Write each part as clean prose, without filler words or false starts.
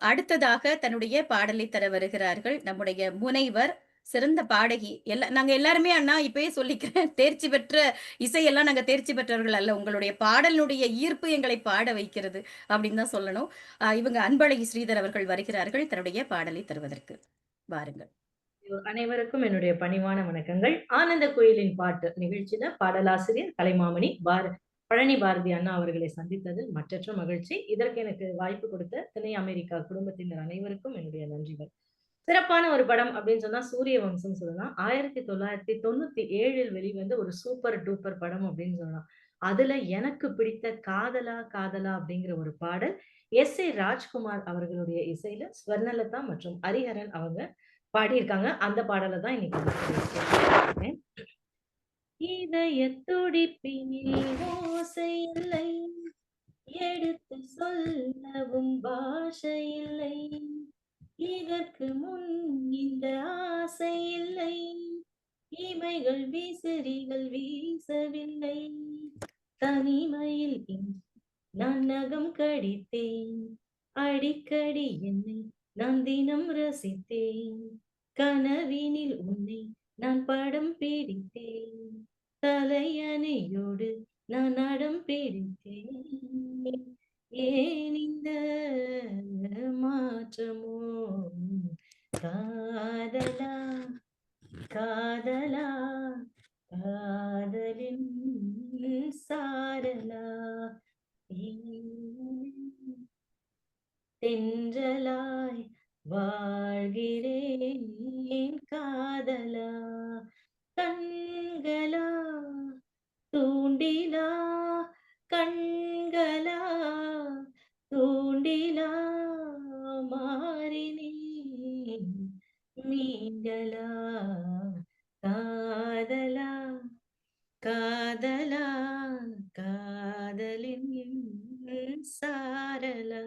அடுத்ததாக தன்னுடைய பாடலை தர வருகிறார்கள் நம்முடைய முனைவர், சிறந்த பாடகி. நாங்க எல்லாருமே அண்ணா இப்பயே சொல்லிக்கிறேன். தேர்ச்சி பெற்ற இசையெல்லாம் நாங்க தேர்ச்சி பெற்றவர்கள் அல்ல. உங்களுடைய பாடலினுடைய ஈர்ப்பு எங்களை பாட வைக்கிறது அப்படின்னு தான் சொல்லணும். இவங்க அன்பழகி ஸ்ரீதர் அவர்கள் வருகிறார்கள் தன்னுடைய பாடலை தருவதற்கு. வாருங்கள். அனைவருக்கும் என்னுடைய பணிவான வணக்கங்கள். ஆனந்த குயிலின் பாட்டு நிகழ்ச்சியில பாடலாசிரியர் கலைமாமணி பழனி பாரதி அண்ணா அவர்களை சந்தித்ததில் மற்றற்ற மகிழ்ச்சி. இதற்கு எனக்கு வாய்ப்பு கொடுத்த திணை அமெரிக்கா குடும்பத்தினர் அனைவருக்கும் என்னுடைய நன்றிகள். சிறப்பான ஒரு படம் அப்படின்னு சொன்னா சூரிய வம்சம் சொல்லலாம். 1997ல் வெளிவந்த ஒரு சூப்பர் டூப்பர் படம் அப்படின்னு சொல்லலாம். அதுல எனக்கு பிடித்த காதலா காதலா அப்படிங்கிற ஒரு பாடல் எஸ். ஏ. ராஜ்குமார் அவர்களுடைய இசையில ஸ்வர்ணலதா மற்றும் ஹரிஹரன் அவங்க பாடியிருக்காங்க. அந்த பாடல தான் இன்னைக்கு கேட்கிறேன். இதயத் துடிப்பினில் ஓசை இல்லை, எடுத்து சொல்லவும் பாஷை இல்லை. இதற்கு முன் இந்த ஆசை இல்லை, இமைகள் விசிறிகள் வீசவில்லை. தனிமையில் நான் நகம் கடித்தேன், அடிக்கடி என்னை நான் தினம் ரசித்தேன். கனவினில் உன்னை நான் படம் பிடித்தேன், தலையணையோடு நான் நடம் பிடித்தேன். ஏன் இந்த மாற்றமோ? காதலா காதலா காதலின் சாரலா தென்றலாய் வாழ்கிறேன் காதலா. கண்களா தூண்டிலா, கண்களா தூண்டிலா, மாறினேன் மீன்களா. காதலா காதலா காதலின் சாரலா.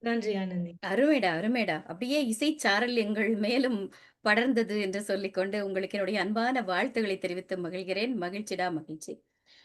நன்றி ஆனந்தி. அருமைடா, அருமைடா. அப்படியே இசைச்சாரல் எங்கள் மேலும் படர்ந்தது என்று சொல்லிக்கொண்டு உங்களுக்கு என்னுடைய அன்பான வாழ்த்துக்களை தெரிவித்து மகிழ்கிறேன். மகிழ்ச்சிடா மகிழ்ச்சி.